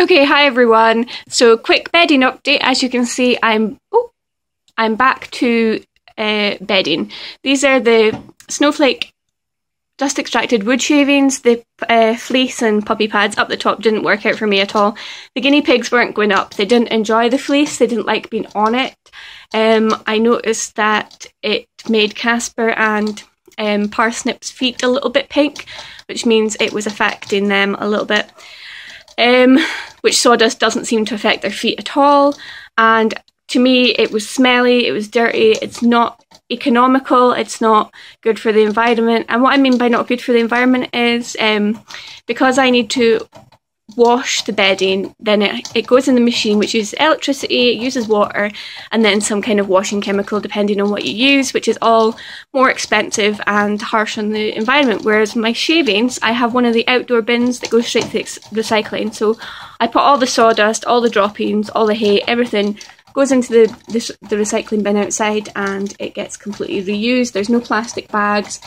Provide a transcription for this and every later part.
Okay, hi everyone. So quick bedding update. As you can see, I'm back to bedding. These are the snowflake dust extracted wood shavings. The fleece and puppy pads up the top didn't work out for me at all. The guinea pigs weren't going up. They didn't enjoy the fleece. They didn't like being on it. I noticed that it made Casper and Parsnip's feet a little bit pink, which means it was affecting them a little bit. Which sawdust doesn't seem to affect their feet at all. And to me, it was smelly, it was dirty, it's not economical, it's not good for the environment. And what I mean by not good for the environment is because I need to wash the bedding, then it goes in the machine, which uses electricity, it uses water, and then some kind of washing chemical depending on what you use, which is all more expensive and harsh on the environment. Whereas my shavings, I have one of the outdoor bins that goes straight to recycling. So I put all the sawdust, all the droppings, all the hay, everything goes into the recycling bin outside, and it gets completely reused. There's no plastic bags.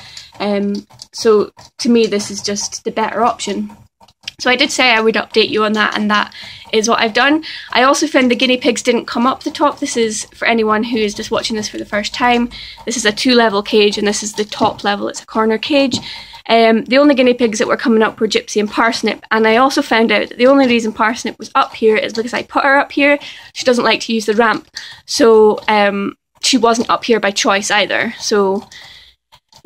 So to me, this is just the better option. So I did say I would update you on that, and that is what I've done. I also found the guinea pigs didn't come up the top. This is for anyone who is just watching this for the first time. This is a 2-level cage, and this is the top level. It's a corner cage. The only guinea pigs that were coming up were Gypsy and Parsnip, and I also found out that the only reason Parsnip was up here is because I put her up here. She doesn't like to use the ramp, so she wasn't up here by choice either. So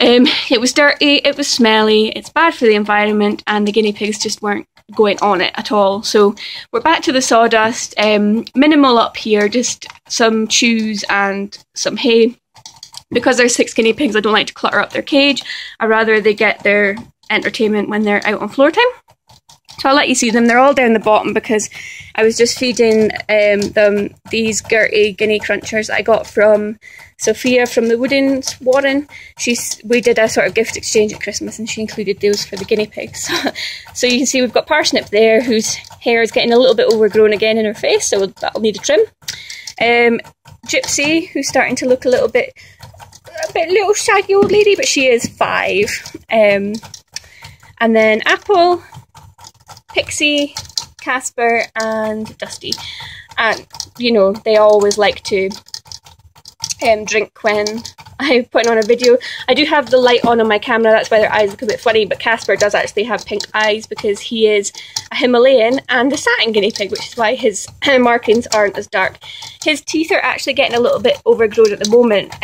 it was dirty, it was smelly, it's bad for the environment, and the guinea pigs just weren't going on it at all. So we're back to the sawdust, minimal up here, just some chews and some hay. Because there's 6 guinea pigs, I don't like to clutter up their cage. I'd rather they get their entertainment when they're out on floor time. So I'll let you see them. They're all down the bottom because I was just feeding them these Gertie guinea crunchers that I got from Sophia from the Woodens Warren. We did a sort of gift exchange at Christmas, and she included those for the guinea pigs. So you can see we've got Parsnip there, whose hair is getting a little bit overgrown again in her face, so that'll need a trim. Gypsy, who's starting to look a bit little shaggy old lady, but she is 5. And then Apple, Pixie, Casper, and Dusty. And, you know, they always like to drink when I'm putting on a video. I do have the light on my camera, that's why their eyes look a bit funny, but Casper does actually have pink eyes because he is a Himalayan and a satin guinea pig, which is why his markings aren't as dark. His teeth are actually getting a little bit overgrown at the moment,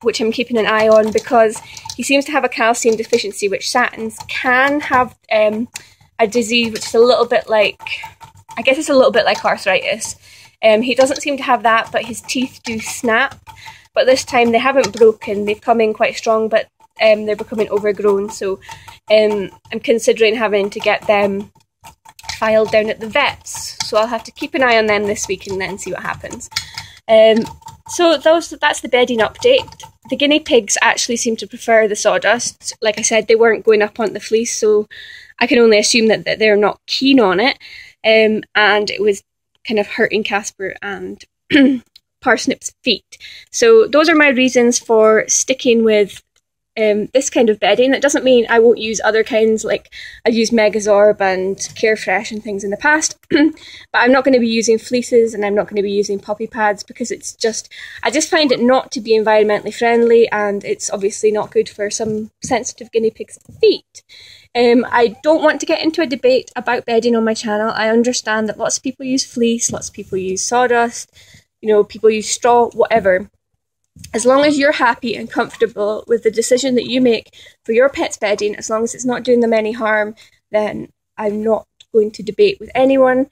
which I'm keeping an eye on because he seems to have a calcium deficiency, which satins can have a disease which is a little bit like, I guess it's a little bit like arthritis. He doesn't seem to have that, but his teeth do snap. But this time they haven't broken, they've come in quite strong, but they're becoming overgrown. So I'm considering having to get them filed down at the vets. So I'll have to keep an eye on them this week and then see what happens. So that's the bedding update. The guinea pigs actually seem to prefer the sawdust. Like I said, they weren't going up on the fleece, so I can only assume that they're not keen on it. And it was kind of hurting Casper and Parsnip's feet. So those are my reasons for sticking with this kind of bedding. That doesn't mean I won't use other kinds, like I've used Megazorb and Carefresh and things in the past, but I'm not going to be using fleeces and I'm not going to be using puppy pads because I just find it not to be environmentally friendly, and it's obviously not good for some sensitive guinea pigs' feet. I don't want to get into a debate about bedding on my channel. I understand that lots of people use fleece, lots of people use sawdust, you know, people use straw, whatever. As long as you're happy and comfortable with the decision that you make for your pet's bedding, as long as it's not doing them any harm, then I'm not going to debate with anyone.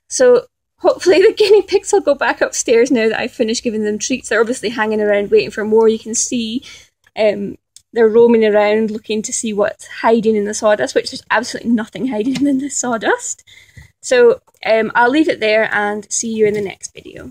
So hopefully the guinea pigs will go back upstairs now that I've finished giving them treats. They're obviously hanging around waiting for more. You can see they're roaming around looking to see what's hiding in the sawdust, which there's absolutely nothing hiding in the sawdust. So I'll leave it there and see you in the next video.